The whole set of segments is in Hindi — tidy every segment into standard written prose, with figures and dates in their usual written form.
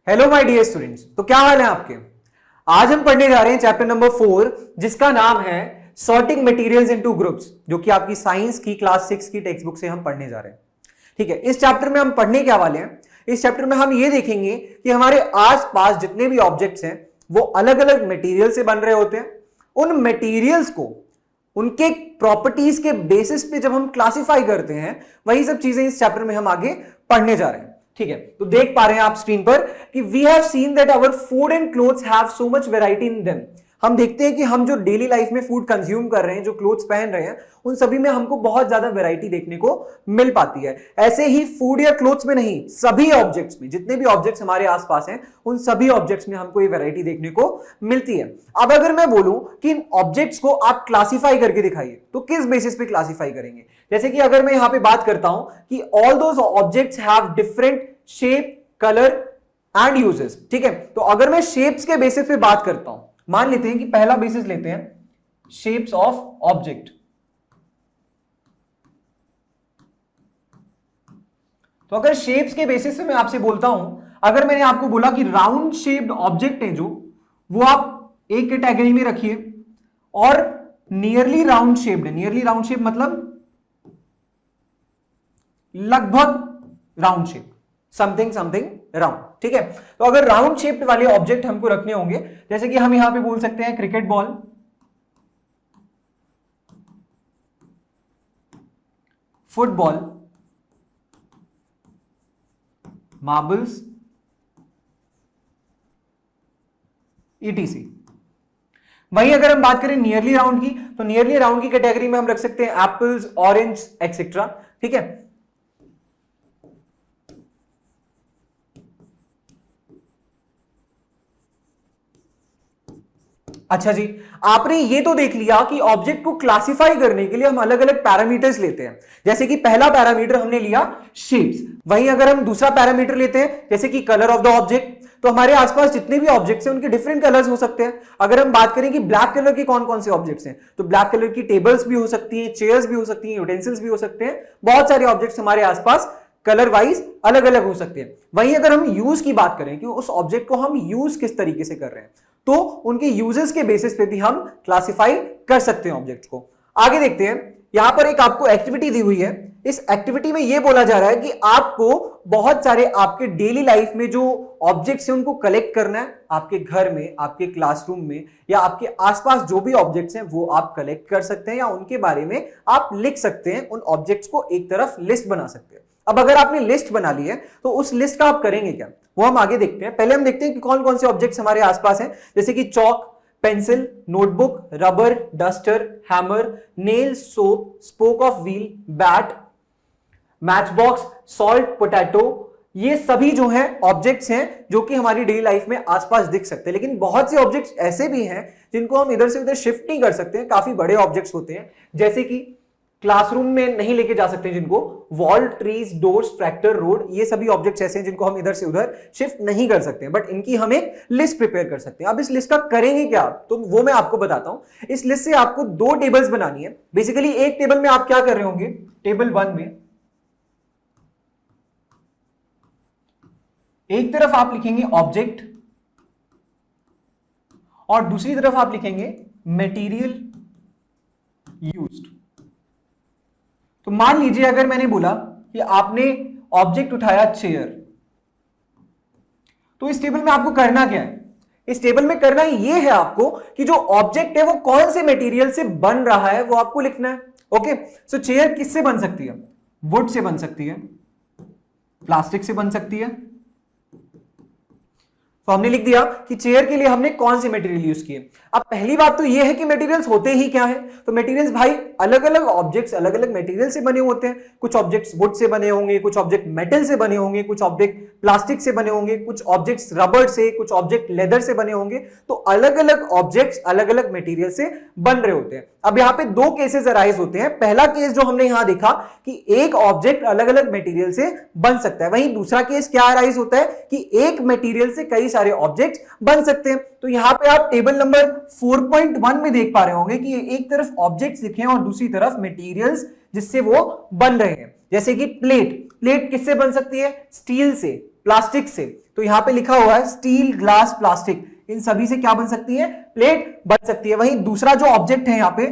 Hello my dear students. तो क्या हाल है आपके। आज हम पढ़ने जा रहे हैं चैप्टर नंबर 4 जिसका नाम है सॉर्टिंग मटेरियल्स इनटू ग्रुप्स, जो कि आपकी साइंस की क्लास 6 की टेक्स्ट बुक से हम पढ़ने जा रहे हैं। ठीक है, इस चैप्टर में हम पढ़ने क्या वाले हैं, इस चैप्टर में हम ये देखेंगे कि हमारे आसपास जितने भी ऑब्जेक्ट्स हैं वो अलग अलग मटेरियल से बन रहे होते हैं। उन मटेरियल्स को उनके प्रॉपर्टीज के बेसिस पे जब हम क्लासिफाई करते हैं, वही सब चीजें इस चैप्टर में हम आगे पढ़ने जा रहे हैं। ठीक है, तो देख पा रहे हैं आप स्क्रीन पर कि we have seen that our food and clothes have so much variety in them. हम देखते हैं कि हम जो डेली लाइफ में फूड कंज्यूम कर रहे हैं, जो क्लोथ्स पहन रहे हैं, उन सभी में हमको बहुत ज्यादा वैरायटी देखने को मिल पाती है। ऐसे ही फूड या क्लोथ्स में नहीं, सभी ऑब्जेक्ट्स में, जितने भी ऑब्जेक्ट्स हमारे आसपास हैं, उन सभी ऑब्जेक्ट्स में हमको ये वैरायटी देखने को मिलती है। अब अगर मैं बोलूं कि इन ऑब्जेक्ट्स को आप क्लासिफाई करके दिखाइए, तो किस बेसिस पे क्लासिफाई करेंगे। जैसे कि अगर मैं यहां पे बात करता हूं कि all those objects have different shape, colour and uses. ठीक है, तो अगर मैं शेप्स के बेसिस पे बात करता हूं, मान लेते हैं कि पहला बेसिस लेते हैं शेप्स ऑफ ऑब्जेक्ट। तो अगर शेप्स के बेसिस पे मैं आपसे बोलता हूं, अगर मैंने आपको बोला कि राउंड शेप्ड ऑब्जेक्ट है जो, वो आप एक कैटेगरी में रखिए, और nearly round shaped, nearly round shape मतलब लगभग round shape, something something round. ठीक है, तो अगर राउंड शेप्ड वाले ऑब्जेक्ट हमको रखने होंगे, जैसे कि हम यहां पे बोल सकते हैं cricket ball, football, marbles, etc. वहीं अगर हम बात करें नियरली राउंड की, तो नियरली राउंड की कैटेगरी में हम रख सकते हैं एप्पल्स, ऑरेंज एक्सेट्रा। ठीक है, अच्छा जी, आपने ये तो देख लिया कि ऑब्जेक्ट को क्लासिफाई करने के लिए हम अलग अलग पैरामीटर्स लेते हैं। जैसे कि पहला पैरामीटर हमने लिया शेप्स। वहीं अगर हम दूसरा पैरामीटर लेते हैं जैसे कि कलर ऑफ द ऑब्जेक्ट, तो हमारे आसपास जितने भी ऑब्जेक्ट्स हैं उनके डिफरेंट कलर्स हो सकते हैं। अगर हम बात करें कि ब्लैक कलर के कौन कौन से ऑब्जेक्ट्स हैं, तो ब्लैक कलर की टेबल्स भी हो सकती हैं, चेयर्स भी हो सकती हैं, यूटेंसिल्स भी हो सकते हैं। बहुत सारे ऑब्जेक्ट्स हमारे आसपास कलर वाइज अलग अलग हो सकते हैं। वहीं अगर हम यूज की बात करें कि उस ऑब्जेक्ट को हम यूज किस तरीके से कर रहे हैं, तो उनके यूजेस के बेसिस पे भी हम क्लासिफाई कर सकते हैं ऑब्जेक्ट को। आगे देखते हैं, यहां पर एक आपको एक्टिविटी दी हुई है। इस एक्टिविटी में यह बोला जा रहा है कि आपको बहुत सारे आपके डेली लाइफ में जो ऑब्जेक्ट्स हैं उनको कलेक्ट करना है। आपके घर में, आपके क्लासरूम में, या आपके आसपास जो भी ऑब्जेक्ट्स हैं वो आप कलेक्ट कर सकते हैं, या उनके बारे में आप लिख सकते हैं। उन ऑब्जेक्ट्स को एक तरफ लिस्ट बना सकते हैं। अब अगर आपने लिस्ट बना ली है तो उस लिस्ट का आप करेंगे क्या, वो हम आगे देखते हैं। पहले हम देखते हैं कि कौन कौन से ऑब्जेक्ट्स हमारे आसपास हैं, जैसे कि chalk, pencil, notebook, rubber, duster, hammer, nail, soap, spoke of wheel, bat, match box, salt, potato. ये सभी जो हैं ऑब्जेक्ट्स हैं जो कि हमारी डेली लाइफ में आसपास दिख सकते हैं। लेकिन बहुत से ऑब्जेक्ट्स ऐसे भी हैं जिनको हम इधर से उधर शिफ्ट नहीं कर सकते हैं। काफी बड़े ऑब्जेक्ट्स होते हैं, जैसे कि क्लासरूम में नहीं लेके जा सकते, जिनको wall, trees, doors, tractor, road, ये सभी ऑब्जेक्ट्स ऐसे हैं जिनको हम इधर से उधर शिफ्ट नहीं कर सकते, बट इनकी हम एक लिस्ट प्रिपेयर कर सकते हैं। अब इस लिस्ट का करेंगे क्या, तो वो मैं आपको बताता हूं। इस लिस्ट से आपको दो टेबल्स बनानी है। बेसिकली एक टेबल में आप क्या कर रहे होंगे, टेबल 1 में एक तरफ आप लिखेंगे ऑब्जेक्ट और दूसरी तरफ आप लिखेंगे मटेरियल यूज्ड। तो मान लीजिए अगर मैंने बोला कि आपने ऑब्जेक्ट उठाया चेयर, तो इस टेबल में आपको करना क्या है, इस टेबल में करना यह है आपको कि जो ऑब्जेक्ट है वो कौन से मटेरियल से बन रहा है वो आपको लिखना है। ओके, सो चेयर किससे बन सकती है, वुड से बन सकती है, प्लास्टिक से बन सकती है। तो हमने लिख दिया कि चेयर के लिए हमने कौन से मटेरियल यूज किए। अब पहली बात तो यह है कि मटेरियल्स होते ही क्या है, तो मटेरियल्स भाई अलग अलग ऑब्जेक्ट्स अलग अलग मटेरियल से बने होते हैं। कुछ ऑब्जेक्ट्स वुड से बने होंगे, कुछ ऑब्जेक्ट मेटल से बने होंगे, कुछ ऑब्जेक्ट प्लास्टिक से बने होंगे, कुछ ऑब्जेक्ट्स रबर से, कुछ ऑब्जेक्ट लेदर से बने होंगे। तो अलग अलग ऑब्जेक्ट्स अलग अलग मटेरियल से बन रहे होते हैं। अब यहां पे दो केसेस अराइज होते हैं। पहला केस जो हमने यहां देखा कि एक ऑब्जेक्ट अलग अलग मटेरियल से बन सकता है, वहीं दूसरा केस क्या अराइज होता है कि एक मटेरियल से कई सारे ऑब्जेक्ट्स बन सकते हैं। तो यहां पे आप टेबल नंबर 4.1 में देख पा रहे होंगे कि एक तरफ ऑब्जेक्ट्स लिखे हैं और दूसरी तरफ मटेरियल्स जिससे वो बन रहे हैं। जैसे कि प्लेट, प्लेट किससे बन सकती है, स्टील से। प्लास्टिक से, तो यहां पे लिखा हुआ है स्टील, ग्लास, प्लास्टिक, इन सभी से क्या बन सकती है? प्लेट बन सकती है। वहीं दूसरा जो ऑब्जेक्ट है यहां पे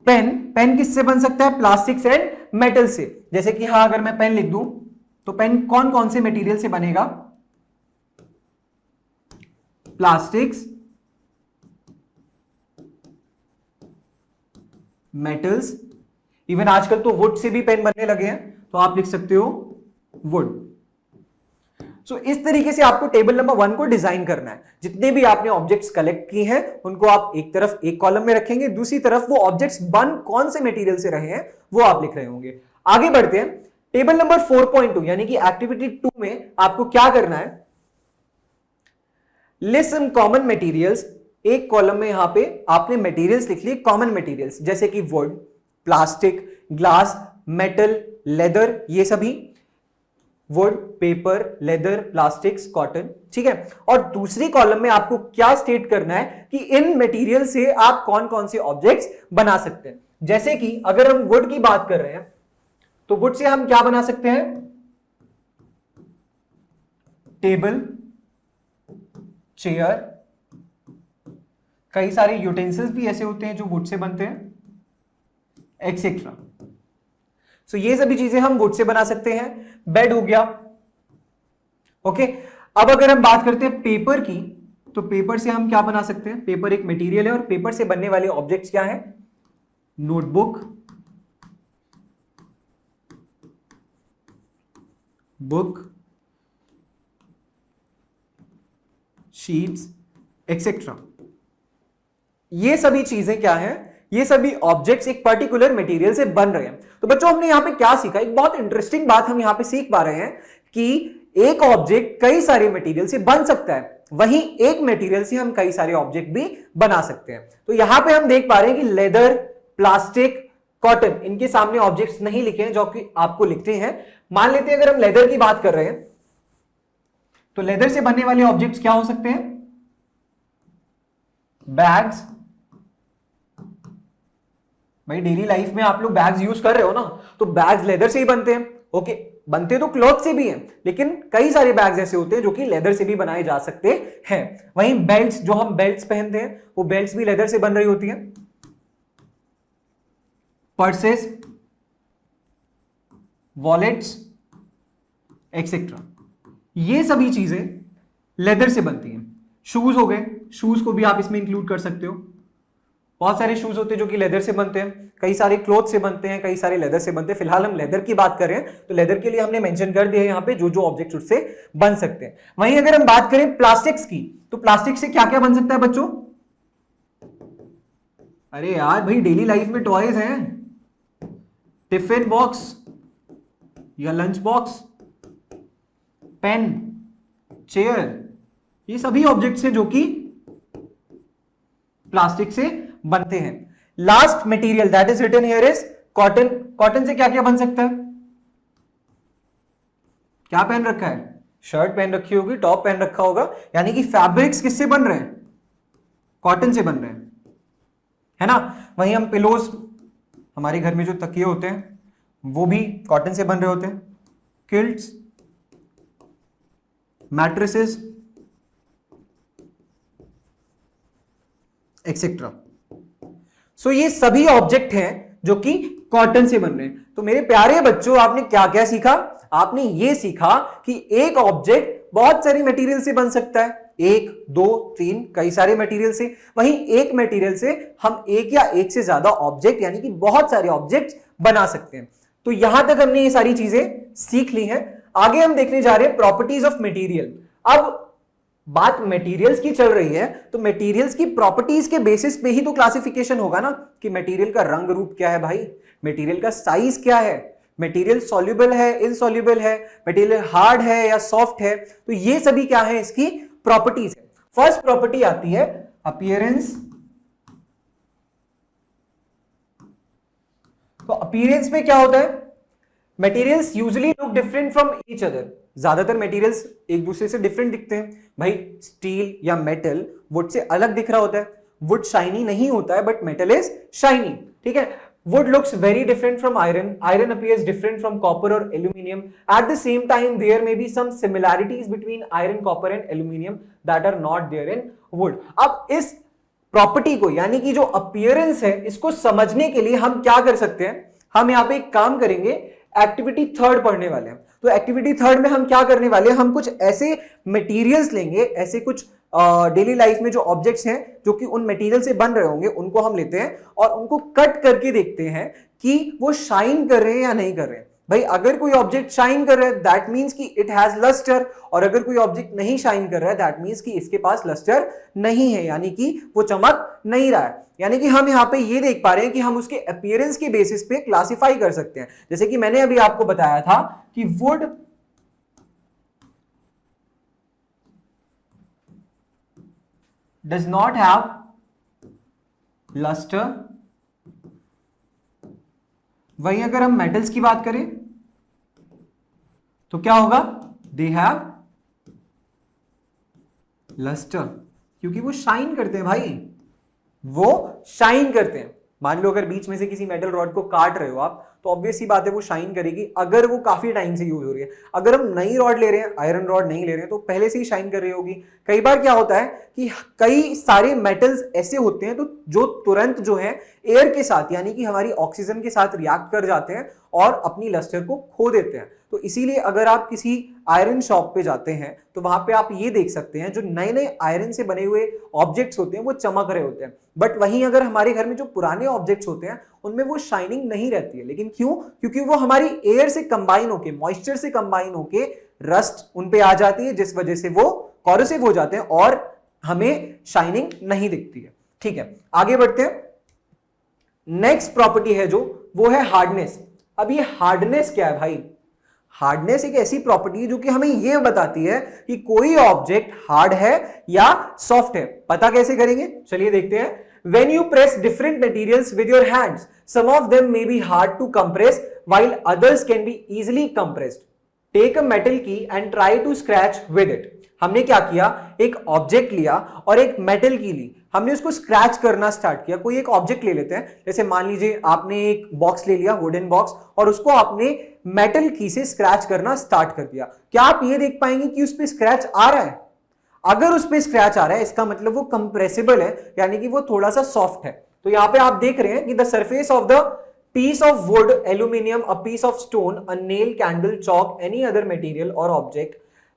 पेन, पेन किससे बन सकता है? प्लास्टिक एंड मेटल से। जैसे कि हाँ, अगर मैं पेन लिख दूं तो पेन कौन कौन से मटेरियल से बनेगा? प्लास्टिक्स, मेटल्स, इवन आजकल तो वुड से भी पेन बनने लगे हैं, तो आप लिख सकते हो वुड। सो इस तरीके से आपको टेबल नंबर 1 को डिजाइन करना है। जितने भी आपने ऑब्जेक्ट्स कलेक्ट किए हैं उनको आप एक तरफ एक कॉलम में रखेंगे, दूसरी तरफ वो ऑब्जेक्ट्स बन कौन से मटेरियल से रहे हैं वो आप लिख रहे होंगे। आगे बढ़ते हैं, टेबल नंबर 4.2 यानी कि एक्टिविटी 2 में आपको क्या करना है? List some common materials. एक कॉलम में यहां पे आपने मटेरियल्स लिख लिए, कॉमन मटेरियल्स, जैसे कि would, plastic, glass, metal, leather, ये सभी would, paper, leather, plastics, cotton, ठीक है। और दूसरी कॉलम में आपको क्या स्टेट करना है कि इन मटेरियल से आप कौन कौन से ऑब्जेक्ट्स बना सकते हैं। जैसे कि अगर हम वुड की बात कर रहे हैं तो वुड से हम क्या बना सकते हैं? टेबल, चेयर, कई सारे यूटेंसिल्स भी ऐसे होते हैं जो वुड से बनते हैं, एक्सेट्रा। सो ये सभी चीजें हम वुड से बना सकते हैं। बेड हो गया, ओके। अब अगर हम बात करते हैं पेपर की, तो पेपर से हम क्या बना सकते हैं? पेपर एक मटेरियल है और पेपर से बनने वाले ऑब्जेक्ट्स क्या हैं? Notebook, book, sheets, etcetera. ये सभी चीजें क्या हैं? ये सभी ऑब्जेक्ट्स एक पर्टिकुलर मटेरियल से बन रहे हैं। तो बच्चों हमने यहां पे क्या सीखा? एक बहुत इंटरेस्टिंग बात हम यहां पे सीख पा रहे हैं कि एक ऑब्जेक्ट कई सारे मटेरियल से बन सकता है, वहीं एक मटेरियल से हम कई सारे ऑब्जेक्ट भी बना सकते हैं। तो यहां पे हम देख पा रहे हैं कि लेदर, प्लास्टिक, कॉटन, इनके सामने ऑब्जेक्ट्स नहीं लिखे हैं जो कि आपको लिखते हैं। मान लेते हैं अगर हम लेदर की बात कर रहे हैं तो लेदर से बनने वाले ऑब्जेक्ट्स क्या हो सकते हैं? बैग्स। भाई डेली लाइफ में आप लोग बैग्स यूज कर रहे हो ना, तो बैग्स लेदर से ही बनते हैं, ओके। बनते तो क्लॉथ से भी हैं, लेकिन कई सारे बैग्स ऐसे होते हैं जो कि लेदर से भी बनाए जा सकते हैं। वहीं बेल्ट्स, जो हम बेल्ट्स पहनते हैं, वो बेल्ट्स भी लेदर से बन रही होती हैं। पर्सेस, वॉलेट्स, एक्सेट्रा, ये सभी चीजें लेदर से बनती हैं। शूज हो गए, शूज को भी आप इसमें इंक्लूड कर सकते हो। बहुत सारे शूज होते हैं जो कि लेदर से बनते हैं, कई सारे क्लॉथ से बनते हैं, कई सारे लेदर से बनते हैं। फिलहाल हम लेदर की बात कर रहे हैं, तो लेदर के लिए हमने मेंशन कर दिया है यहाँ पे जो जो ऑब्जेक्ट उससे बन सकते हैं। वहीं अगर हम बात करें प्लास्टिक्स की, तो प्लास्टिक से क्या क्या बन सकता है बच्चों? अरे यार भाई, डेली लाइफ में टॉयज हैं, टिफिन बॉक्स या लंच बॉक्स, पेन, चेयर, ये सभी ऑब्जेक्ट्स हैं जो कि प्लास्टिक से बनते हैं। Last material that is written here is cotton. Cotton से क्या क्या बन सकता है? क्या पहन रखा है? शर्ट पहन रखी होगी, टॉप पहन रखा होगा, यानी कि फैब्रिक्स किससे बन रहे हैं? कॉटन से बन रहे हैं, है ना। वहीं हम पिलोज, हमारे घर में जो तकिए होते हैं वो भी कॉटन से बन रहे होते हैं। किल्ट्स, मैट्रेसेस, एक्सेट्रा। सो ये सभी ऑब्जेक्ट हैं जो कि कॉटन से बन रहे हैं। तो मेरे प्यारे बच्चों, आपने क्या क्या सीखा? आपने ये सीखा कि एक ऑब्जेक्ट बहुत सारी मटेरियल से बन सकता है, 1, 2, 3, कई सारे मटेरियल से। वहीं एक मटेरियल से हम एक या एक से ज्यादा ऑब्जेक्ट यानी कि बहुत सारे ऑब्जेक्ट बना सकते हैं। तो यहां तक हमने ये सारी चीजें सीख ली हैं। आगे हम देखने जा रहे हैं प्रॉपर्टीज ऑफ मटेरियल। अब बात मटेरियल्स की चल रही है, तो मटेरियल्स की प्रॉपर्टीज के बेसिस पे ही तो क्लासिफिकेशन होगा ना, कि मटेरियल का रंग रूप क्या है भाई, मटेरियल का साइज क्या है, मटेरियल सॉल्युबल है, इनसॉल्युबल है, मटेरियल हार्ड है या सॉफ्ट है। तो ये सभी क्या है, इसकी प्रॉपर्टीज है। फर्स्ट प्रॉपर्टी आती है अपीयरेंस। तो अपीयरेंस में क्या होता है? Materials usually look different from each other. ज्यादातर मटेरियल्स एक दूसरे से डिफरेंट दिखते हैं। भाई स्टील या मेटल वुड से अलग दिख रहा होता है। वुड शाइनी नहीं होता है बट मेटल इज शाइनी, ठीक है। Wood looks very different from iron. Iron appears different from copper or aluminium. At the same time, there may be some similarities between iron, copper and aluminium that are not there in wood. अब इस प्रॉपर्टी को यानी कि जो अपीयरेंस है इसको समझने के लिए हम क्या कर सकते हैं, हम यहाँ पे एक काम करेंगे, एक्टिविटी थर्ड पढ़ने वाले हैं। तो एक्टिविटी थर्ड में हम क्या करने वाले हैं, हम कुछ ऐसे मटेरियल्स लेंगे, ऐसे कुछ डेली लाइफ में जो ऑब्जेक्ट्स हैं जो कि उन मटेरियल से बन रहे होंगे उनको हम लेते हैं और उनको कट करके देखते हैं कि वो शाइन कर रहे हैं या नहीं कर रहे हैं। भाई अगर कोई ऑब्जेक्ट शाइन कर रहा है दैट मींस कि इट हैज लस्टर, और अगर कोई ऑब्जेक्ट नहीं शाइन कर रहा है दैट मींस कि इसके पास लस्टर नहीं है, यानी कि वो चमक नहीं रहा है। यानी कि हम यहां पे ये देख पा रहे हैं कि हम उसके अपीयरेंस के बेसिस पे क्लासिफाई कर सकते हैं। जैसे कि मैंने अभी आपको बताया था कि would does not have luster। वहीं अगर हम मेटल्स की बात करें तो क्या होगा, दे हैव लस्टर, क्योंकि वो शाइन करते हैं भाई, वो शाइन करते हैं। मान लो अगर बीच में से किसी मेटल रॉड को काट रहे हो आप तो ऑब्वियस सी बात है वो शाइन करेगी अगर वो काफी टाइम से यूज हो रही है। अगर हम नई रॉड ले रहे हैं, आयरन रॉड नहीं ले रहे हैं, तो पहले से ही शाइन कर रही होगी। कई बार क्या होता है कि कई सारे मेटल्स ऐसे होते हैं तो जो तुरंत जो है एयर के साथ यानी कि हमारी ऑक्सीजन के साथ रिएक्ट कर जाते हैं और अपनी लस्टर को खो देते हैं। तो इसीलिए अगर आप किसी आयरन शॉप पे जाते हैं तो वहां पे आप ये देख सकते हैं जो नए नए आयरन से बने हुए ऑब्जेक्ट्स होते हैं वो चमक रहे होते हैं। बट वहीं अगर हमारे घर में जो पुराने ऑब्जेक्ट्स होते हैं उनमें वो शाइनिंग नहीं रहती है। लेकिन क्यों? क्योंकि वो हमारी एयर से कंबाइन होके, मॉइस्चर से कंबाइन होके रस्ट उन पे आ जाती है, जिस वजह से वो कॉरोसिव हो जाते हैं और हमें शाइनिंग नहीं दिखती है। ठीक है, आगे बढ़ते हैं। नेक्स्ट प्रॉपर्टी है जो वो है हार्डनेस। अब ये हार्डनेस क्या है भाई? हार्डनेस एक ऐसी प्रॉपर्टी है जो कि हमें यह बताती है कि कोई ऑब्जेक्ट हार्ड है या सॉफ्ट है। पता कैसे करेंगे? चलिए देखते हैं। When you press different materials with your hands, some of them may be hard to compress while others can be easily compressed. Take a metal key and try to scratch with it. हमने क्या किया, एक ऑब्जेक्ट लिया और एक मेटल की ली, हमने उसको स्क्रैच करना स्टार्ट किया। कोई एक ऑब्जेक्ट ले लेते हैं, जैसे मान लीजिए आपने एक बॉक्स ले लिया, वुडन बॉक्स, और उसको आपने मेटल की से स्क्रैच करना स्टार्ट कर दिया। क्या आप ये देख पाएंगे कि उस पर स्क्रैच आ रहा है? अगर उस पर स्क्रैच आ रहा है इसका मतलब वो कंप्रेसिबल है, यानी कि वो थोड़ा सा सॉफ्ट है। तो यहां पे आप देख रहे हैं कि the surface of the piece of wood, aluminum, a piece of stone, a nail, candle, chalk, any other material or object,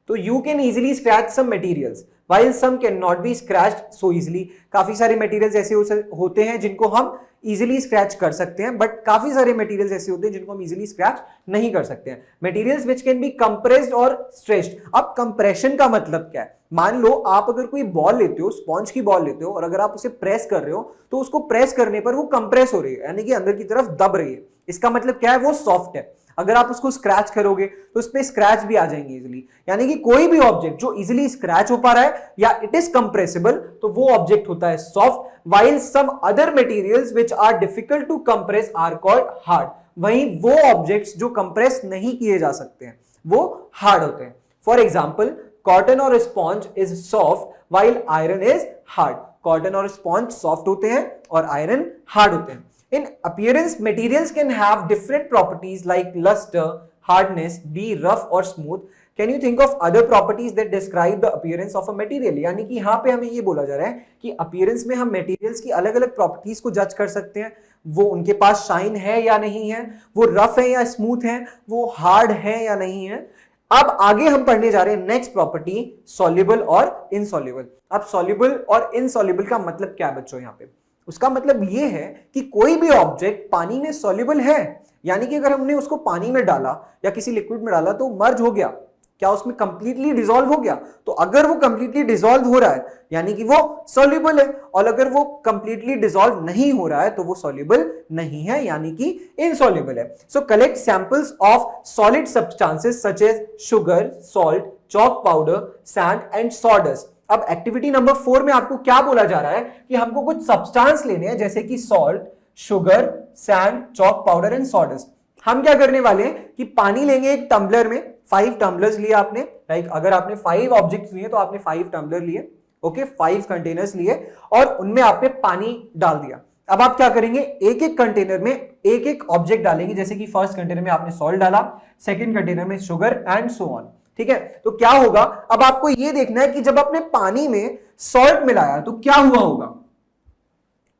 तो you can easily scratch some materials while some cannot be scratched so easily। काफी सारे materials ऐसे होते हैं जिनको हम easily scratch कर सकते हैं, but काफी सारे materials ऐसे होते हैं जिनको हम easily scratch नहीं कर सकते हैं। Materials which can be compressed or stretched। अब compression का मतलब क्या है? मान लो आप अगर कोई बॉल लेते हो, स्पॉन्ज की बॉल लेते हो, और अगर आप उसे प्रेस कर रहे हो तो उसको प्रेस करने पर वो कंप्रेस हो रही है, यानी कि अंदर की तरफ दब रही है। इसका मतलब क्या है? वो सॉफ्ट है। अगर आप उसको स्क्रैच करोगे तो उस पे स्क्रैच भी आ जाएंगे इजीली। यानी कि कोई भी ऑब्जेक्ट जो इजीली स्क्रैच हो पा रहा है या इट इज कंप्रेसिबल तो वो ऑब्जेक्ट होता है soft, while some other materials which are difficult to compress are called hard। वहीं वो ऑब्जेक्ट्स जो कंप्रेस नहीं किए जा सकते हैं वो हार्ड होते हैं। फॉर एग्जाम्पल, कॉटन और sponge is soft while iron is hard। Cotton और स्पॉन्ज सॉफ्ट होते हैं और आयरन हार्ड होते हैं। In appearance, materials can have different properties like luster, hardness, be rough or smooth। Can you think of other properties that describe the appearance of a material? यानी कि यहाँ पे हमें ये बोला जा रहा है कि appearance में हम materials की अलग अलग properties को जज कर सकते हैं। वो उनके पास शाइन है या नहीं है, वो रफ है या स्मूथ है, वो हार्ड है या नहीं है। अब आगे हम पढ़ने जा रहे हैं नेक्स्ट प्रॉपर्टी, सॉल्युबल और इनसॉल्युबल। अब सॉल्युबल और इनसॉल्युबल का मतलब क्या है बच्चों? यहाँ पे उसका मतलब यह है कि कोई भी ऑब्जेक्ट पानी में सॉल्युबल है, यानी कि अगर हमने उसको पानी में डाला या किसी लिक्विड में डाला तो मर्ज हो गया, क्या उसमें कंप्लीटली डिसॉल्व हो गया? तो अगर वो कंप्लीटली डिसॉल्व हो रहा है यानी कि वो सॉल्युबल है, और अगर वो कंप्लीटली डिसॉल्व नहीं हो रहा है तो वो सॉल्युबल नहीं है, यानी कि इनसॉल्युबल है। So collect samples of solid substances such as sugar, salt, chalk powder, sand and sawdust. अब एक्टिविटी नंबर 4 में आपको क्या बोला जा रहा है कि हमको कुछ सब्सटेंस लेने हैं, जैसे कि salt, sugar, sand, chalk powder and sawdust. हम क्या करने वाले हैं कि पानी लेंगे एक टम्बलर में, 5 टम्बलर्स लिए आपने, लाइक अगर आपने 5 ऑब्जेक्ट्स लिए तो आपने 5 टम्बलर लिए, ओके, 5 कंटेनर्स लिए और उनमें आपने पानी डाल दिया। अब आप क्या करेंगे, एक एक कंटेनर में एक एक ऑब्जेक्ट डालेंगे, जैसे कि फर्स्ट कंटेनर में आपने सॉल्ट डाला, सेकंड कंटेनर में शुगर एंड सो ऑन। ठीक है, तो क्या होगा, अब आपको यह देखना है कि जब आपने पानी में सॉल्ट मिलाया तो क्या हुआ होगा,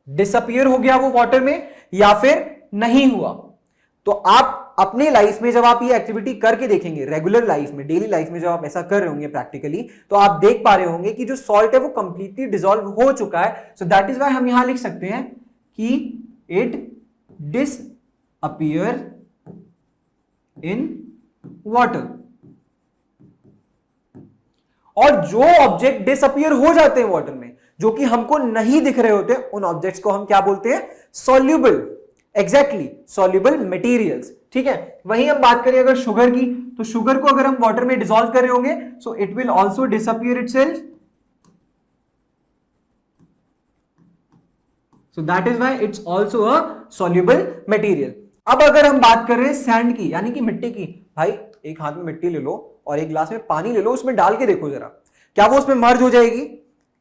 डिसअपियर हो गया वो वाटर में या फिर नहीं हुआ। तो आप अपने लाइफ में जब आप ये एक्टिविटी करके देखेंगे, रेगुलर लाइफ में, डेली लाइफ में जब आप ऐसा कर रहे होंगे प्रैक्टिकली, तो आप देख पा रहे होंगे कि जो सॉल्ट है वो कंप्लीटली डिसॉल्व हो चुका है। सो दैट इज व्हाई हम यहां लिख सकते हैं कि इट डिसअपियर इन वाटर। और जो ऑब्जेक्ट डिसअपियर हो जाते हैं वाटर में, जो कि हमको नहीं दिख रहे होते, उन ऑब्जेक्ट्स को हम क्या बोलते हैं, सॉल्युबल। Exactly, soluble materials. ठीक है, वहीं हम बात करें अगर शुगर की, तो शुगर को अगर हम वाटर में डिसॉल्व कर रहे होंगे, so it will also disappear itself. So that is why it's also a soluble material. अब अगर हम बात कर रहे हैं सैंड की, यानी कि मिट्टी की, भाई एक हाथ में मिट्टी ले लो और एक ग्लास में पानी ले लो, उसमें डाल के देखो जरा, क्या वो उसमें मर्ज हो जाएगी,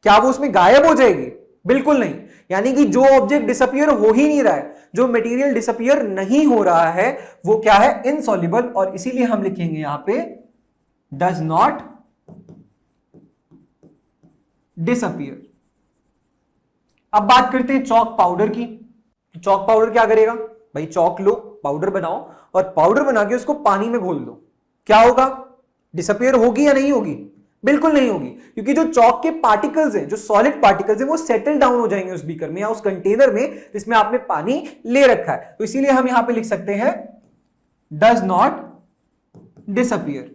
क्या वो उसमें गायब हो जाएगी? बिल्कुल नहीं। यानी कि जो ऑब्जेक्ट डिसअपियर हो ही नहीं रहा है, जो मटेरियल डिसअपियर नहीं हो रहा है, वो क्या है, इनसॉल्युबल। और इसीलिए हम लिखेंगे यहां पे डज नॉट डिसअपियर। अब बात करते हैं चॉक पाउडर की। चॉक पाउडर क्या करेगा, भाई चॉक लो, पाउडर बनाओ और पाउडर बना के उसको पानी में घोल दो, क्या होगा, डिसअपियर होगी या नहीं होगी? बिल्कुल नहीं होगी, क्योंकि जो चॉक के पार्टिकल्स हैं, जो सॉलिड पार्टिकल्स हैं, वो सेटल डाउन हो जाएंगे उस बीकर में या उस कंटेनर में जिसमें आपने पानी ले रखा है। तो इसीलिए हम यहां पे लिख सकते हैं डज नॉट डिसअपियर,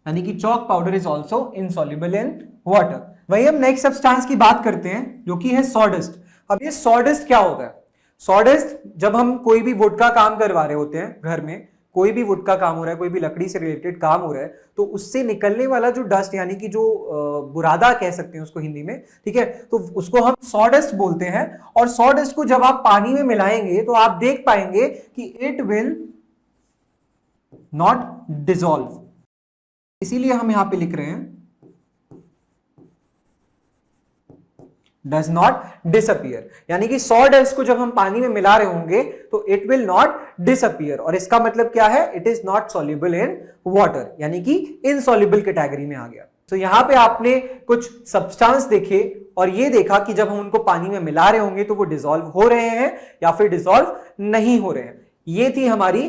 यानी कि chalk powder is also insoluble in water. वही हम नेक्स्ट सब्सटेंस की बात करते हैं, जो कि है सॉडस्ट। अब ये सॉडस्ट क्या होता है? सॉडस्ट, जब हम कोई भी वुड का काम करवा रहे होते हैं घर में, कोई भी वुड का काम हो रहा है, कोई भी लकड़ी से रिलेटेड काम हो रहा है, तो उससे निकलने वाला जो डस्ट, यानी कि जो बुरादा कह सकते हैं उसको हिंदी में, ठीक है, तो उसको हम सॉडस्ट बोलते हैं। और सॉडस्ट को जब आप पानी में मिलाएंगे तो आप देख पाएंगे कि इट विल नॉट डिसॉल्व। इसीलिए हम यहां पे लिख रहे हैं डज नॉट डिसअपियर, यानी कि सॉडस्ट को जब हम पानी में मिला रहे होंगे तो इट विल नॉट डिसअपियर। और इसका मतलब क्या है, it is not soluble in water, यानी कि इनसॉल्युबल कैटेगरी में आ गया। तो यहां पे आपने कुछ सब्सटेंस देखे और ये देखा कि जब हम उनको पानी में मिला रहे होंगे तो वो डिसॉल्व हो रहे हैं या फिर डिसॉल्व नहीं हो रहे हैं। ये थी हमारी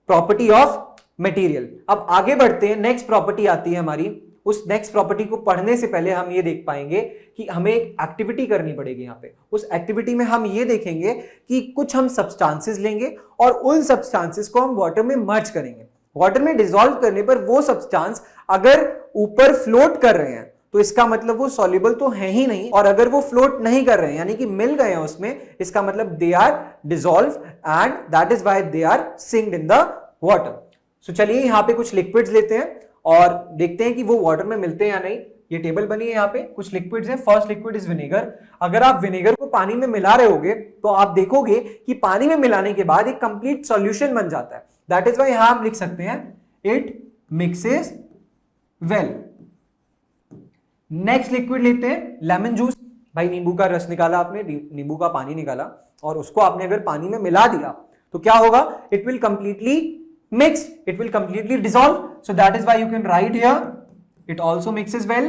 प्रॉपर्टी ऑफ मटेरियल। अब आगे बढ़ते हैं, नेक्स्ट प्रॉपर्टी आती है हमारी। उस नेक्स्ट प्रॉपर्टी को पढ़ने से पहले हम ये देख पाएंगे कि हमें एक एक्टिविटी करनी पड़ेगी यहां पे। उस एक्टिविटी में हम ये देखेंगे कि कुछ हम सब्सटेंसेस लेंगे और उन सब्सटेंसेस को हम वाटर में मर्ज करेंगे। वाटर में डिसॉल्व करने पर वो सब्सटेंस अगर ऊपर फ्लोट कर रहे हैं तो इसका मतलब वो सॉल्युबल तो है ही नहीं, और अगर वो फ्लोट नहीं कर रहे हैं यानी कि मिल गए हैं उसमें, इसका मतलब they are dissolve and that is why they are sinked in the water. So चलिए यहां पे कुछ लिक्विड्स लेते हैं और देखते हैं कि वो वाटर में मिलते हैं या नहीं। ये टेबल बनी है, यहाँ पे कुछ लिक्विड्स हैं। First liquid is vinegar. अगर आप विनेगर को पानी में मिला रहे होगे तो आप देखोगे कि पानी में मिलाने के बाद एक कंप्लीट सॉल्यूशन बन जाता है। दैट इज व्हाई यहां हम लिख सकते हैं it mixes well. Next liquid लेते हैं लेमन जूस। भाई नींबू का रस निकाला आपने, नींबू का पानी निकाला और उसको आपने अगर पानी में मिला दिया तो क्या होगा, it will completely mix, it will completely dissolve. So that is why you can write here it also mixes well.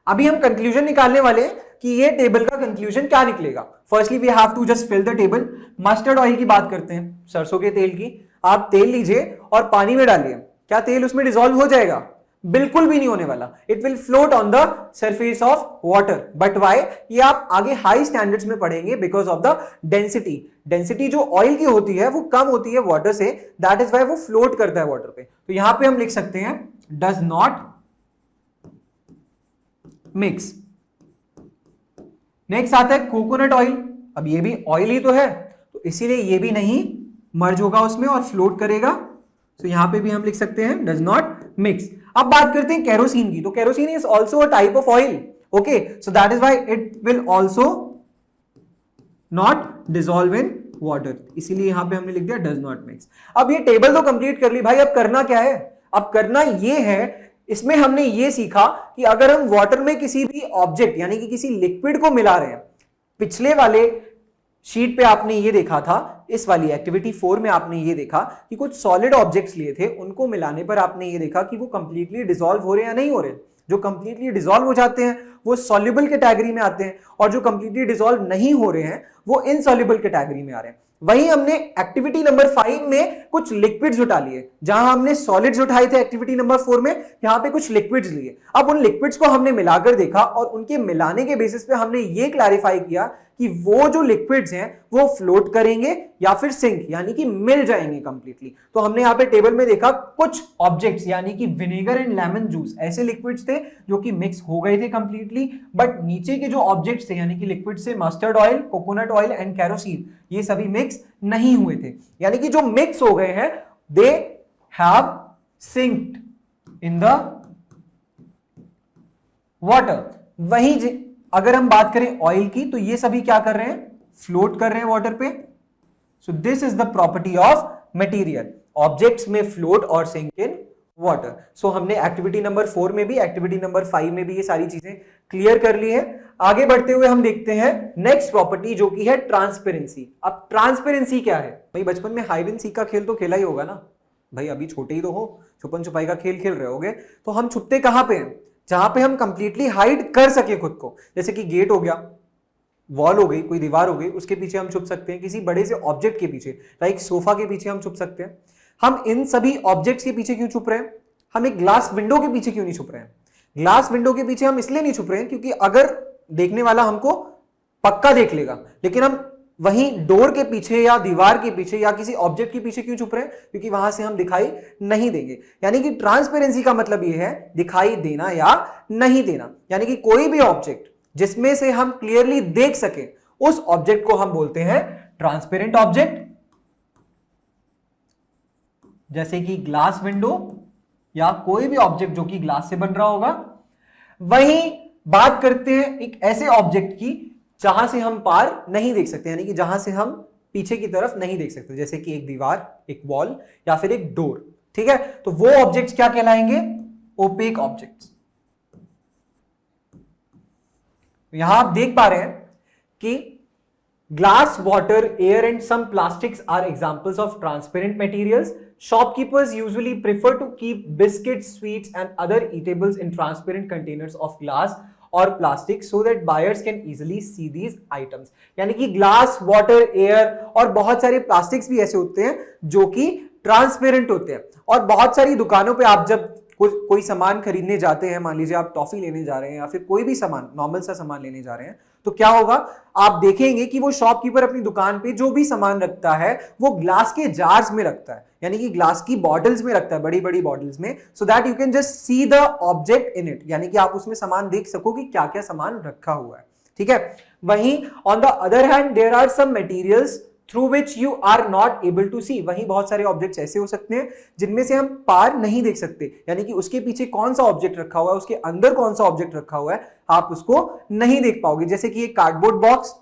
अभी हम कंक्लूजन निकालने वाले हैं कि ये टेबल का कंक्लूजन क्या निकलेगा। Firstly we have to just fill the table. Mustard oil की बात करते हैं, सरसों के तेल की। आप तेल लीजिए और पानी में डालिए, क्या तेल उसमें डिसॉल्व हो जाएगा? बिल्कुल भी नहीं होने वाला। It will float on the surface of water. But why, ये आप आगे हाई स्टैंडर्ड्स में पढ़ेंगे because of the density. Density जो ऑयल की होती है वो कम होती है वाटर से, दैट इज वाई वो फ्लोट करता है वाटर पे। तो यहां पे हम लिख सकते हैं डज नॉट मिक्स। नेक्स्ट आता है कोकोनट ऑयल। अब ये भी ऑयल ही तो है, तो इसीलिए ये भी नहीं मर्ज होगा उसमें और फ्लोट करेगा। तो यहां पे भी हम लिख सकते हैं डज नॉट मिक्स। अब बात करते हैं केरोसिन की। तो kerosene is also a type of oil, okay, so that is why it will also not dissolve in water. इसीलिए यहां पे हमने लिख दिया डज नॉट मिक्स। अब ये टेबल तो कंप्लीट कर ली भाई, अब करना क्या है? अब करना ये है, इसमें हमने ये सीखा कि अगर हम वाटर में किसी भी ऑब्जेक्ट यानी कि किसी लिक्विड को मिला रहे हैं, पिछले वाले शीट पे आपने ये देखा था, इस वाली एक्टिविटी 4 में आपने ये देखा कि कुछ सॉलिड ऑब्जेक्ट्स लिए थे, उनको मिलाने पर आपने ये देखा कि वो कंप्लीटली डिसॉल्व हो रहे हैं या नहीं हो रहे। जो कंप्लीटली डिसॉल्व हो जाते हैं वो सॉल्युबल कैटेगरी में आते हैं, और जो कंप्लीटली डिसॉल्व नहीं हो रहे हैं वो इनसॉल्युबल कैटेगरी में आ रहे हैं। वहीं हमने एक्टिविटी नंबर 5 में कुछ लिक्विड्स उठा लिए, जहां हमने सॉलिड्स उठाए थे एक्टिविटी नंबर 4 में, यहां पे कुछ लिक्विड्स लिए। अब उन लिक्विड्स को हमने मिलाकर देखा और उनके मिलाने के बेसिस पे हमने ये क्लैरिफाई किया कि वो जो लिक्विड्स हैं वो फ्लोट करेंगे या फिर सिंक यानी कि मिल जाएंगे कंप्लीटली। तो हमने यहाँ पे टेबल में देखा कुछ ऑब्जेक्ट्स यानी कि विनेगर एंड लेमन जूस ऐसे लिक्विड्स थे जो कि मिक्स हो गए थे कंप्लीटली, बट नीचे के जो ऑब्जेक्ट्स थे यानी कि लिक्विड्स से mustard oil, coconut oil and kerosene, ये सभी मिक्स नहीं हुए थे। यानी कि जो मिक्स हो गए हैं they have synced in the water. वहीं अगर हम बात करें ऑयल की तो ये सभी क्या कर रहे हैं, फ्लोट कर रहे हैं वाटर पे। So this is the property of material, objects में फ्लोट और सिंक इन वाटर। सो हमने एक्टिविटी नंबर 4 में भी, एक्टिविटी नंबर 5 में भी ये सारी चीजें क्लियर कर ली है। आगे बढ़ते हुए हम देखते हैं नेक्स्ट प्रॉपर्टी जो कि है ट्रांसपेरेंसी। अब ट्रांसपेरेंसी क्या है भाई, बचपन में हाइड एंड सीक का खेल तो खेला ही होगा ना भाई, अभी छोटे ही तो हो, छुपन छुपाई का खेल खेल रहे होगे। तो हम छुपते कहां पे हैं, जहां पे हम कंप्लीटली हाइड कर सके खुद को, जैसे कि गेट हो गया, वॉल हो गई, कोई दीवार हो गई, उसके पीछे हम छुप सकते हैं, किसी बड़े से ऑब्जेक्ट के पीछे लाइक सोफा के पीछे हम छुप सकते हैं। हम इन सभी ऑब्जेक्ट्स के पीछे क्यों छुप रहे हैं, हम एक ग्लास विंडो के पीछे क्यों नहीं छुप रहे हैं। ग्लास विंडो के पीछे हम इसलिए नहीं छुप रहे हैं क्योंकि अगर देखने वाला हमको पक्का देख लेगा, लेकिन हम वहीं डोर के पीछे या दीवार के पीछे या किसी ऑब्जेक्ट के पीछे क्यों छुप रहे हैं, क्योंकि वहां से हम दिखाई नहीं देंगे। यानी कि ट्रांसपेरेंसी का मतलब यह है दिखाई देना या नहीं देना, यानी कि कोई भी ऑब्जेक्ट जिसमें से हम क्लियरली देख सके उस ऑब्जेक्ट को हम बोलते हैं ट्रांसपेरेंट ऑब्जेक्ट, जैसे कि ग्लास विंडो या कोई भी ऑब्जेक्ट जो कि ग्लास से बन रहा होगा। वहीं बात करते हैं एक ऐसे ऑब्जेक्ट की जहां से हम पार नहीं देख सकते, यानी कि जहां से हम पीछे की तरफ नहीं देख सकते, जैसे कि एक दीवार, एक वॉल या फिर एक डोर। ठीक है, तो वो ऑब्जेक्ट्स क्या कहलाएंगे, ओपेक ऑब्जेक्ट्स। यहां आप देख पा रहे हैं कि glass, water, air and some plastics are examples of transparent materials. Shopkeepers usually prefer to keep biscuits, sweets and other eatables in transparent containers of glass और plastic so that buyers can easily see these items. यानी कि ग्लास, वाटर, एयर और बहुत सारे प्लास्टिक्स भी ऐसे होते हैं जो कि ट्रांसपेरेंट होते हैं। और बहुत सारी दुकानों पे आप जब कोई सामान खरीदने जाते हैं, मान लीजिए आप टॉफी लेने जा रहे हैं या फिर कोई भी सामान, नॉर्मल सा सामान लेने जा रहे हैं, तो क्या होगा, आप देखेंगे कि वो शॉपकीपर अपनी दुकान पे जो भी सामान रखता है वो ग्लास के जार्स में रखता है, यानी कि ग्लास की बॉटल्स में रखता है, बड़ी बड़ी बॉटल्स में, so that you can just see the object in it, यानी कि आप उसमें सामान देख सको कि क्या क्या सामान रखा हुआ है। ठीक है, वहीं on the other hand there are some materials through which you are not able to see. वहीं बहुत सारे ऑब्जेक्ट्स ऐसे हो सकते हैं जिनमें से हम पार नहीं देख सकते, यानी कि उसके पीछे कौन सा ऑब्जेक्ट रखा हुआ है, उसके अंदर कौन सा ऑब्जेक्ट रखा हुआ है, आप उसको नहीं देख पाओगे। जैसे कि एक कार्डबोर्ड बॉक्स,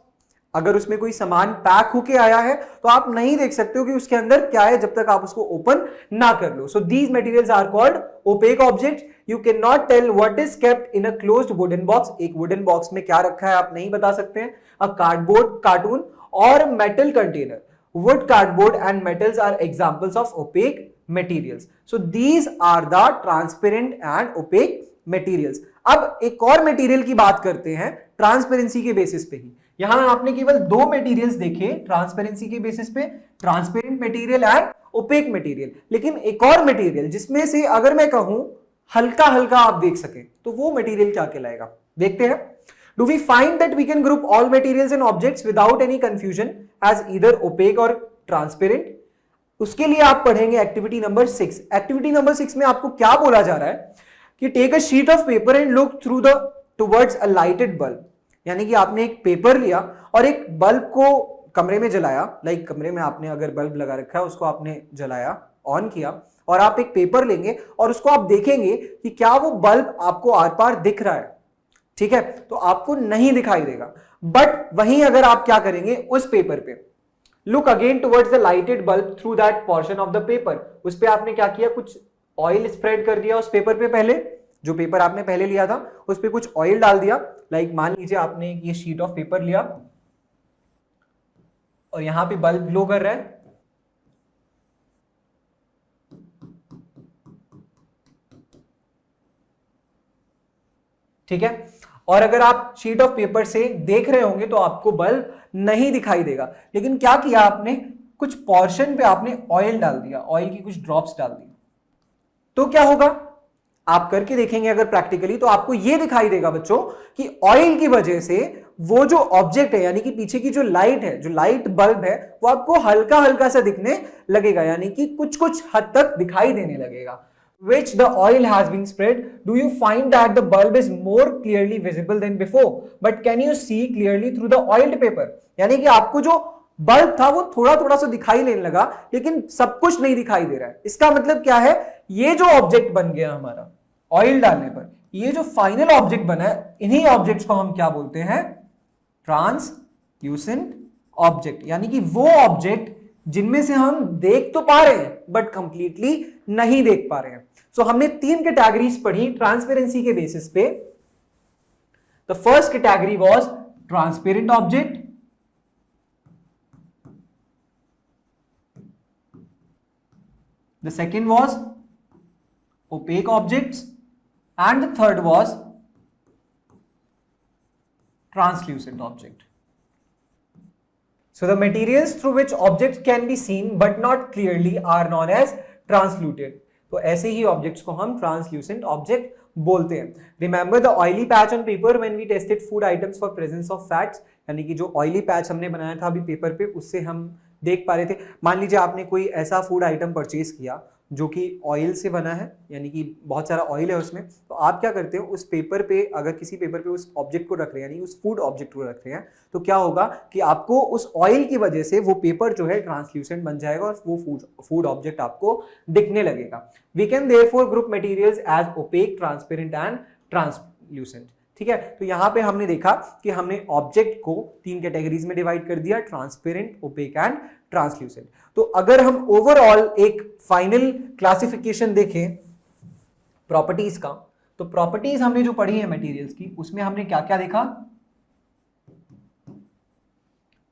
अगर उसमें कोई सामान पैक होके आया है तो आप नहीं देख सकते हो कि उसके अंदर क्या है जब तक आप उसको ओपन ना कर लो। So these materials are called opaque object. You can not tell what is kept in a closed wooden box. एक वुडन बॉक्स में क्या रखा है आप नहीं बता सकते हैं. अ कार्डबोर्ड, कार्टून और metal container, wood, cardboard and metals are examples of opaque materials. So these are the transparent and opaque materials. अब एक और मटेरियल की बात करते हैं ट्रांसपेरेंसी के बेसिस पे ही. यहां आपने केवल दो मटेरियल्स देखे ट्रांसपेरेंसी के बेसिस पे, transparent material and opaque material. लेकिन एक और मटेरियल जिसमें से अगर मैं कहूं हल्का हल्का आप देख सके तो वो मटेरियल क्या कहलाएगा, देखते हैं. Do we find that we can group all materials and objects without any confusion as either opaque or transparent? उसके लिए आप पढ़ेंगे एक्टिविटी नंबर 6. एक्टिविटी नंबर 6 में आपको क्या बोला जा रहा है कि take a sheet of paper and look through the towards a lighted bulb. यानी कि आपने एक पेपर लिया और एक बल्ब को कमरे में जलाया, लाइक कमरे में आपने अगर बल्ब लगा रखा है उसको आपने जलाया, ऑन किया, और आप एक पेपर लेंगे और उसको आप देखेंगे कि क्या वो बल्ब आपको आर पार दिख रहा है. ठीक है, तो आपको नहीं दिखाई देगा. बट वहीं अगर आप क्या करेंगे, उस पेपर पे look again towards the lighted bulb through that portion of the paper, उस पे आपने क्या किया, कुछ ऑयल स्प्रेड कर दिया उस पेपर पे पहले, जो पेपर आपने पहले लिया था उस पर कुछ ऑयल डाल दिया, लाइक मान लीजिए आपने ये शीट ऑफ पेपर लिया और यहां पे बल्ब ग्लो कर रहा है, ठीक है। और अगर आप शीट ऑफ पेपर से देख रहे होंगे तो आपको बल्ब नहीं दिखाई देगा, लेकिन क्या किया आपने, कुछ पोर्शन पे आपने ऑयल डाल दिया, ऑयल की कुछ ड्रॉप्स डाल दी, तो क्या होगा, आप करके देखेंगे अगर प्रैक्टिकली तो आपको यह दिखाई देगा बच्चों कि ऑयल की वजह से वो जो ऑब्जेक्ट है यानी कि पीछे की जो लाइट है, जो लाइट बल्ब है, वो आपको हल्का हल्का सा दिखने लगेगा, यानी कि कुछ कुछ हद तक दिखाई देने लगेगा। Which the oil has been spread, do you find that the bulb is more clearly visible than before, but can you see clearly through the oiled paper? यानी कि आपको जो बल्ब था वो थोड़ा थोड़ा सा दिखाई देने लगा, लेकिन सब कुछ नहीं दिखाई दे रहा है। इसका मतलब क्या है, ये जो ऑब्जेक्ट बन गया हमारा ऑयल डालने पर, ये जो फाइनल ऑब्जेक्ट बना है, इन्हीं ऑब्जेक्ट्स को हम क्या बोलते हैं, ट्रांसल्यूसेंट ऑब्जेक्ट, यानी कि वो ऑब्जेक्ट जिनमें से हम देख तो पा रहे हैं बट कंप्लीटली नहीं देख पा रहे हैं। सो हमने 3 कैटेगरीज पढ़ी ट्रांसपेरेंसी के बेसिस पे। The first category was transparent object, the second was opaque objects, and the third was translucent object. So the materials through which objects can be seen but not clearly are known as translucent. तो ऐसे ही objects को हम translucent object बोलते हैं। Remember the oily patch on paper when we tested food items for presence of fats, यानी कि जो oily patch हमने बनाया था अभी पेपर पे, उससे हम देख पा रहे थे। मान लीजिए आपने कोई ऐसा फूड आइटम परचेज किया जो कि ऑयल से बना है, यानी कि बहुत सारा ऑयल है उसमें, तो आप क्या करते हो, उस पेपर पे, अगर किसी पेपर पे उस ऑब्जेक्ट को रख रहे हैं, यानी उस फूड ऑब्जेक्ट को रख रहे हैं, तो क्या होगा कि आपको उस ऑयल की वजह से वो पेपर जो है ट्रांसल्यूसेंट बन जाएगा और वो फूड ऑब्जेक्ट आपको दिखने लगेगा। We can therefore group materials as opaque, transparent and translucent. ठीक है, तो यहां पे हमने देखा कि हमने ऑब्जेक्ट को 3 कैटेगरीज में डिवाइड कर दिया, ट्रांसपेरेंट, ओपेक एंड ट्रांसल्यूसेंट। तो अगर हम ओवरऑल एक फाइनल क्लासिफिकेशन देखें प्रॉपर्टीज का, तो प्रॉपर्टीज हमने जो पढ़ी है मटेरियल्स की, उसमें हमने क्या क्या देखा।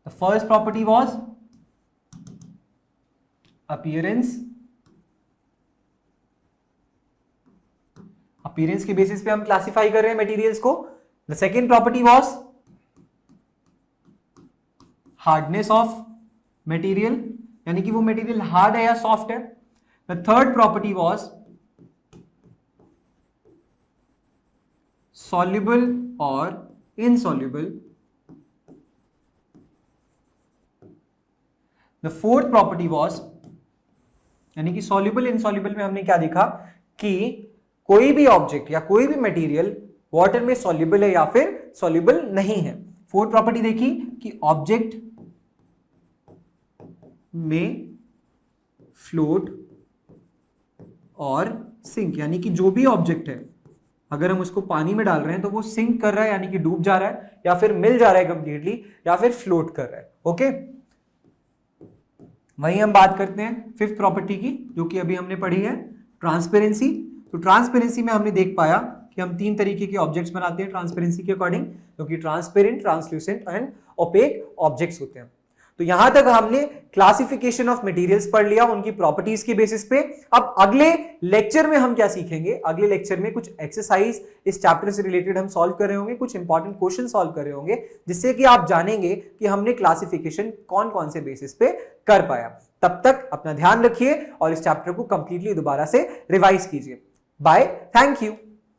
The first property was appearance, appearance के बेसिस पे हम क्लासिफाई कर रहे हैं मटेरियल्स को। The second property was hardness of material, यानी कि वो मटेरियल हार्ड है या सॉफ्ट है। The third property was soluble और insoluble. The fourth property was, यानी कि सॉल्युबल इनसॉल्युबल में हमने क्या देखा कि कोई भी ऑब्जेक्ट या कोई भी मटेरियल वाटर में सॉल्युबल है या फिर सॉल्युबल नहीं है। फोर्थ प्रॉपर्टी देखी कि ऑब्जेक्ट में फ्लोट और सिंक, यानी कि जो भी ऑब्जेक्ट है अगर हम उसको पानी में डाल रहे हैं तो वो सिंक कर रहा है, यानी कि डूब जा रहा है, या फिर मिल जा रहा है कंप्लीटली, या फिर फ्लोट कर रहा है। ओके, वहीं हम बात करते हैं फिफ्थ प्रॉपर्टी की, जो कि अभी हमने पढ़ी है, ट्रांसपेरेंसी। तो ट्रांसपेरेंसी में हमने देख पाया कि हम 3 तरीके के ऑब्जेक्ट्स बनाते हैं ट्रांसपेरेंसी के अकॉर्डिंग, जो कि transparent, translucent and opaque objects होते हैं। तो यहां तक हमने क्लासिफिकेशन ऑफ मटेरियल्स पढ़ लिया उनकी प्रॉपर्टीज के बेसिस पे। अब अगले लेक्चर में हम क्या सीखेंगे, अगले लेक्चर में कुछ एक्सरसाइज इस चैप्टर से रिलेटेड हम सॉल्व कर रहे होंगे, कुछ इंपॉर्टेंट क्वेश्चन सॉल्व कर रहे होंगे, जिससे कि आप जानेंगे कि हमने क्लासिफिकेशन कौन कौन से बेसिस पे कर पाया। तब तक अपना ध्यान रखिए और इस चैप्टर को कंप्लीटली दोबारा से रिवाइज कीजिए। Bye, thank you.